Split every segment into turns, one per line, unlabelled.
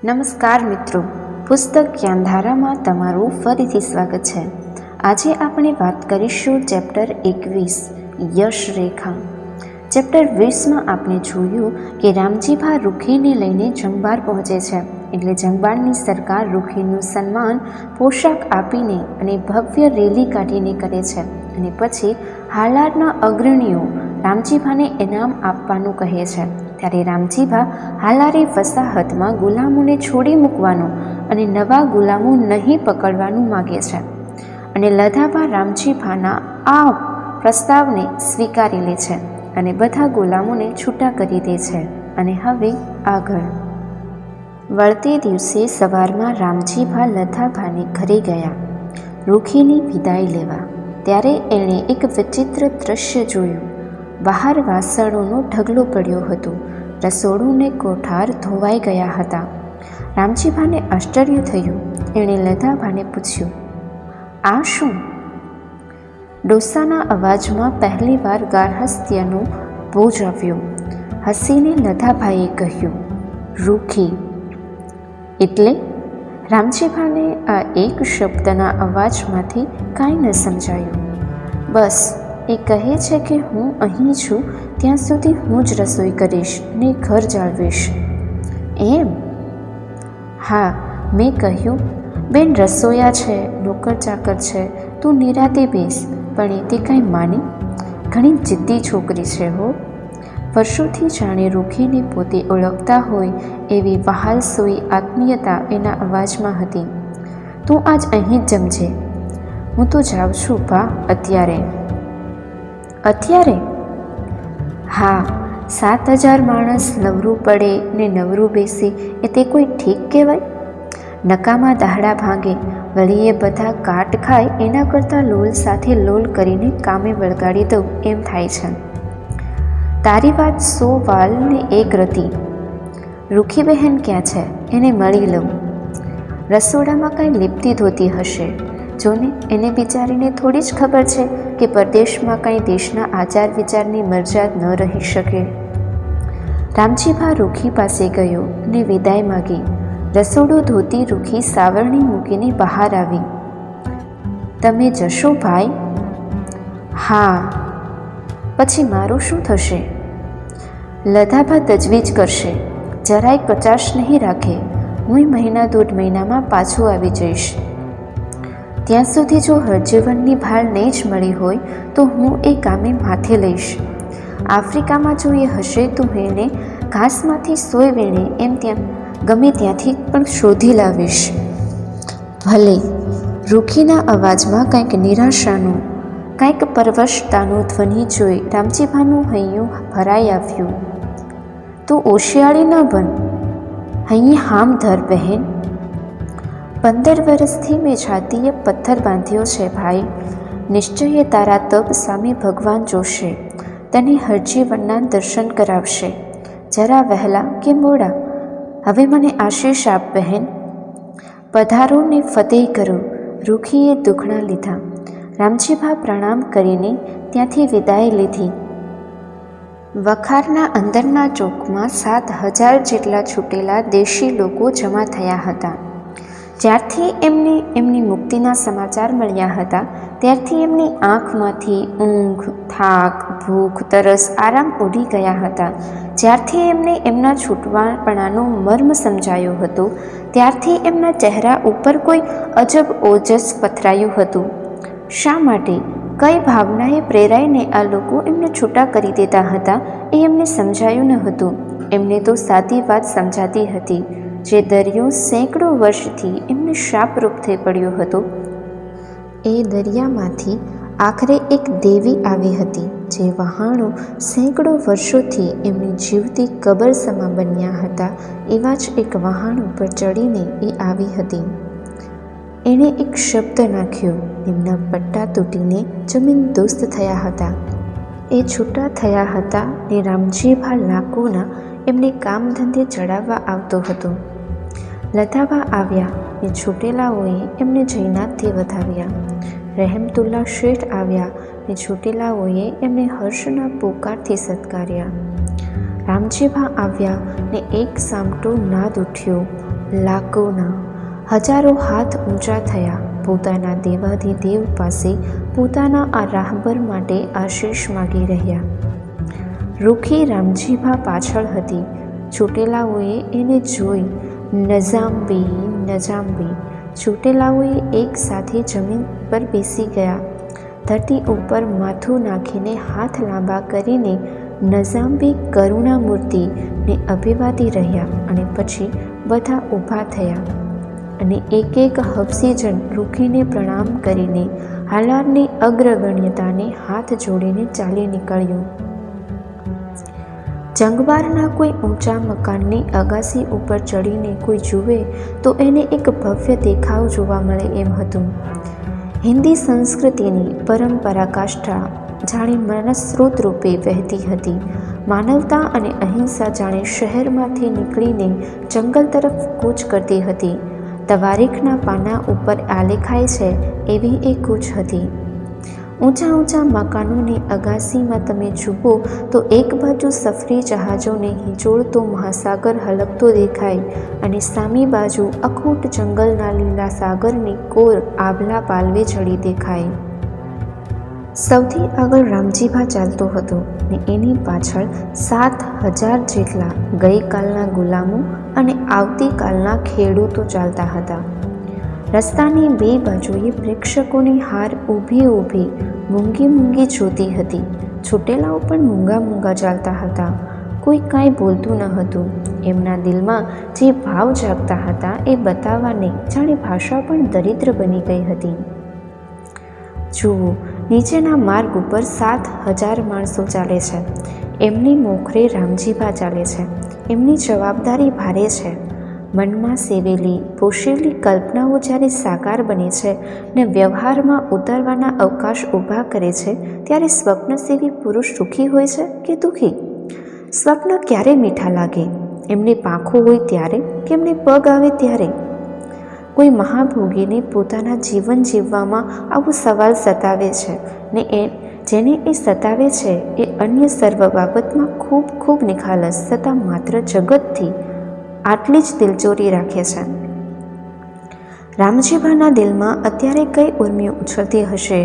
નમસ્કાર મિત્રો, પુસ્તક જ્ઞાનધારામાં તમારું ફરીથી સ્વાગત છે. આજે આપણે વાત કરીશું ચેપ્ટર 21 યશરેખા. ચેપ્ટર 20માં આપણે જોયું કે રામજીભા રૂખીને લઈને જંગબાર પહોંચે છે. એટલે જંગબારની સરકાર રૂખીનું સન્માન પોશાક આપીને અને ભવ્ય રેલી કાઢીને કરે છે. અને પછી હાલારના અગ્રણીઓ રામજીભાને ઇનામ આપવાનું કહે છે. ત્યારે રામજીભા હાલારી વસાહતમાં ગુલામોને છોડી મૂકવાનું અને નવા ગુલામો નહીં પકડવાનું માગે છે. અને લધાબા રામજીભાના આ પ્રસ્તાવને સ્વીકારી લે છે અને બધા ગુલામોને છૂટા કરી દે છે. અને હવે આગળ વળતે દિવસે સવારમાં રામજીભા લધાબાને ઘરે ગયા રૂખીની વિદાય લેવા. ત્યારે એણે એક વિચિત્ર દ્રશ્ય જોયું. બહાર વાસણોનો ઢગલો પડ્યો હતો. રસોડું ને કોઠાર ધોવાઈ ગયા હતા. રામજીભાને આશ્ચર્ય થયું. એણે લધાબાને પૂછ્યું, આ શું? ડોસાના અવાજમાં પહેલીવાર ગાર્હસ્થ્યનો બોજ આવ્યો. હસીને લધાભાઈએ કહ્યું, રૂખી. એટલે રામજીભાને આ એક શબ્દના અવાજમાંથી કાંઈ ન સમજાયું. બસ એ કહે છે કે હું અહીં છું ત્યાં સુધી હું જ રસોઈ કરીશ ને ઘર જાળવીશ. એમ? હા, મેં કહ્યું, બેન રસોયા છે, નોકર ચાકર છે, તું નિરાતે બેસ. પણ એ તે કાંઈ માની. ઘણી જિદ્દી છોકરી છે હો. વર્ષોથી જાણે રૂખીને પોતે ઓળખતા હોય એવી વહાલસોઈ આત્મીયતા એના અવાજમાં હતી. તું આજ અહીં જ જમજે. હું તો જાઉં છું બા અત્યારે. અત્યારે? હા, 7,000 માણસ નવરું પડે ને નવરું બેસે એ તે કોઈ ઠીક કહેવાય? નકામા દાહડા ભાંગે, વળી એ બધા કાટ ખાય એના કરતાં લોલ સાથે લોલ કરીને કામે વળગાડી દઉં એમ થાય છે. તારી વાત 100 વાલ ને 1 રતી. રૂખી બહેન ક્યાં છે? એને મળી લઉં. રસોડામાં કાંઈ લીપતી ધોતી હશે. જોને, એને બિચારીને થોડી જ ખબર છે કે પરદેશમાં કંઈ દેશના આચાર વિચારની મરજાદ ન રહી શકે. રામજીભા રૂખી પાસે ગયો ને વિદાય માગી. રસોડું ધોતી રૂખી સાવરણી મૂકીને બહાર આવી. તમે જશો ભાઈ? હા. પછી મારું શું થશે? લધાબા તજવીજ કરશે. જરાય કચાશ નહીં રાખે. હું મહિના 1.5 મહિનામાં પાછું આવી જઈશ. ત્યાં સુધી જો હરજીવનની ભાળ નહીં જ મળી હોય તો હું એ કામે માથે લઈશ. આફ્રિકામાં જો એ હશે તો એને ઘાસમાંથી સોય વીણે એમ ત્યાં ગમે ત્યાંથી પણ શોધી લાવીશ. ભલે. રૂખીના અવાજમાં કંઈક નિરાશાનું, કંઈક પરવશતાનું ધ્વનિ જોઈ રામજીભાનું હૈયું ભરાઈ આવ્યું. તું ઓશિયાળી ન બન. હૈયે હામ ધર બહેન. 15 વર્ષથી મેં છાતીએ પથ્થર બાંધ્યો છે ભાઈ. નિશ્ચયે તારા તપ સામે ભગવાન જોશે. તને હરજીવનના દર્શન કરાવશે. જરા વહેલા કે મોડા. હવે મને આશીષ આપ બહેન. પધારો ને ફતેહ કરો. રૂખીએ દુખણા લીધા. રામજીભા પ્રણામ કરીને ત્યાંથી વિદાય લીધી. વખારના અંદરના ચોકમાં 7,000 જેટલા છૂટેલા દેશી લોકો જમા થયા હતા. જ્યારથી એમને એમની મુક્તિના સમાચાર મળ્યા હતા ત્યારથી એમની આંખમાંથી ઊંઘ, થાક, ભૂખ, તરસ, આરામ ઉડી ગયા હતા. જ્યારથી એમને એમના છૂટવાપણાનું મર્મ સમજાયું હતું ત્યારથી એમના ચહેરા ઉપર કોઈ અજબ ઓજસ પથરાયું હતું. શા માટે, કઈ ભાવનાએ પ્રેરાઈને આ લોકો એમને છૂટા કરી દેતા હતા એ એમને સમજાયું ન હતું. એમને તો સાદી વાત સમજાતી હતી. જે દરિયો સેંકડો વર્ષથી એમને શાપરૂપ થઈ પડ્યો હતો એ દરિયામાંથી આખરે એક દેવી આવી હતી જે વહાણો સેંકડો વર્ષોથી એમની જીવતી કબર સમા બન્યા હતા એવા જ એક વહાણ ઉપર ચડીને એ આવી હતી. એણે એક શબ્દ નાખ્યો. એમના પટ્ટા તૂટીને જમીન દોસ્ત થયા હતા. એ છૂટા થયા હતા ને રામજીભા લાકોના એમને કામ ધંધે ચડાવવા આવતો હતો. લધાબા આવ્યા ને છૂટેલાઓએ એમને જયનાથથી વધાવ્યા. રહેમતુલ્લા શેઠ આવ્યા ને છૂટેલાઓએ એમને હર્ષના પોકારથી સત્કાર્યા. રામજીભા આવ્યા ને એક સામટો નાદ ઉઠ્યો. લાખોના હજારો હાથ ઊંચા થયા પોતાના દેવાધિદેવ પાસે પોતાના આ રાહબર માટે આશીષ માગી રહ્યા. રૂખી રામજીભા પાછળ હતી. ચોટેલાઓએ એને જોઈ નજાંબી નજાંબી. ચોટેલાઓએ એક સાથે જમીન પર બેસી ગયા. ધરતી ઉપર માથું નાખીને હાથ લાંબા કરીને નજાંબી કરુણામૂર્તિને અભિવાદી રહ્યા અને પછી બધા ઊભા થયા અને એક એક હબસીજન રૂખીને પ્રણામ કરીને હાલારની અગ્રગણ્યતાને હાથ જોડીને ચાલી નીકળ્યું. જંગબારના કોઈ ઊંચા મકાનની અગાસી ઉપર ચડીને કોઈ જુએ તો એને એક ભવ્ય દેખાવ જોવા મળે એમ હતું. હિન્દી સંસ્કૃતિની પરંપરા કાષ્ઠા જાણે માનસસ્રોત રૂપે વહેતી હતી. માનવતા અને અહિંસા જાણે શહેરમાંથી નીકળીને જંગલ તરફ કૂચ કરતી હતી. તવારીખના પાના ઉપર આલેખાય છે એવી એ કૂચ હતી. ઊંચા ઊંચા મકાનોની અગાસીમાં તમે જુઓ તો એક બાજુ સફરી જહાજોને હિંચોળતો મહાસાગર હલકતો દેખાય અને સામી બાજુ અખૂટ જંગલના લીલા સાગરની કોર આભલા પાલવે ચડી દેખાય. સૌથી આગળ રામજીભા ચાલતો હતો ને એની પાછળ 7,000 જેટલા ગઈકાલના ગુલામો અને આવતીકાલના ખેડૂતો ચાલતા હતા. રસ્તાની બે બાજુએ પ્રેક્ષકોની હાર ઊભી ઊભી મૂંગી મૂંગી જોતી હતી. છૂટેલાઓ પણ મૂંગા મૂંગા ચાલતા હતા. કોઈ કાંઈ બોલતું ન હતું. એમના દિલમાં જે ભાવ જાગતા હતા એ બતાવવાની જાણે ભાષા પણ દરિદ્ર બની ગઈ હતી. જુઓ, નીચેના માર્ગ ઉપર 7,000 માણસો ચાલે છે. એમની મોખરે રામજીભા ચાલે છે. એમની જવાબદારી ભારે છે. મનમાં સેવેલી પોષેલી કલ્પનાઓ જ્યારે સાકાર બને છે ને વ્યવહારમાં ઉતરવાના અવકાશ ઊભા કરે છે ત્યારે સ્વપ્નસેવી પુરુષ સુખી હોય છે કે દુઃખી? સ્વપ્ન ક્યારે મીઠા લાગે? એમની પાંખો હોય ત્યારે કે એમને પગ આવે ત્યારે? કોઈ મહાભોગીને પોતાના જીવન જીવવામાં આવો સવાલ સતાવે છે ને જેને એ સતાવે છે એ અન્ય સર્વ બાબતમાં ખૂબ ખૂબ નિખાલસ છતાં માત્ર જગતથી આટલી જ દિલચોરી રાખે છે. રામજીભાના દિલમાં અત્યારે કઈ ઉર્મિઓ ઉછળતી હશે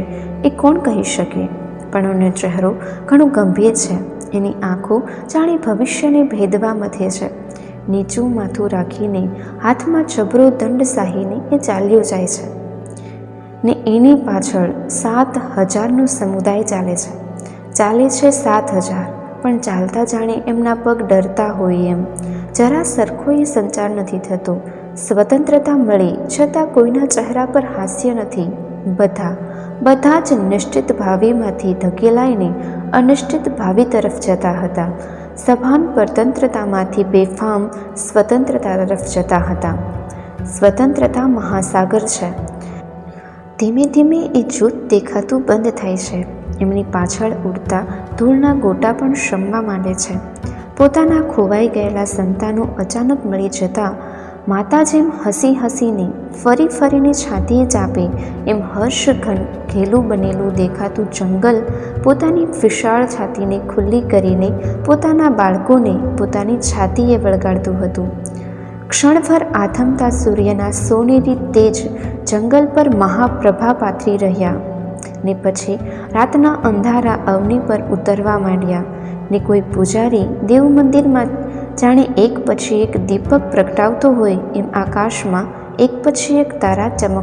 એ કોણ કહી શકે? પણ એનો ચહેરો ઘણો ગંભીર છે. એની આંખો જાણે ભવિષ્યને ભેદવા મથે છે. નીચું માથું રાખીને હાથમાં જબરો દંડ સાહીને એ ચાલ્યો જાય છે ને એની પાછળ 7,000નો સમુદાય ચાલે છે. ચાલે છે 7,000, પણ ચાલતા જાણે એમના પગ ડરતા હોય એમ. જરા સરખો એ સંચાર નથી થતો. સ્વતંત્રતા મળી છતાં કોઈના ચહેરા પર હાસ્ય નથી. બધા જ નિશ્ચિત ભાવિમાંથી ધકેલાઈને અનિશ્ચિત ભાવિ તરફ જતા હતા. સભાન પરતંત્રતામાંથી બેફામ સ્વતંત્રતા તરફ જતા હતા. સ્વતંત્રતા મહાસાગર છે. ધીમે ધીમે એ જૂથ દેખાતું બંધ થાય છે. એમની પાછળ ઉડતા ધૂળના ગોટા પણ શમવા માંડે છે. પોતાના ખોવાઈ ગયેલા સંતાનો અચાનક મળી જતાં માતા જેમ હસી હસીને ફરી ફરીને છાતીએ ચાપે એમ હર્ષ ઘેલું બનેલું દેખાતું જંગલ પોતાની વિશાળ છાતીને ખુલ્લી કરીને પોતાના બાળકોને પોતાની છાતીએ વળગાડતું હતું. ક્ષણભર આથમતા સૂર્યના સોનેરી તેજ જંગલ પર મહાપ્રભા પાથરી રહ્યા ને પછી રાતના અંધારા અવની પર ઉતરવા માંડ્યા ને કોઈ પૂજારી દેવ મંદિરમાં જાણે એક પછી એક દીપક પ્રગટાવતો હોય એમ આકાશમાં એક પછી એક તારા ચમકવા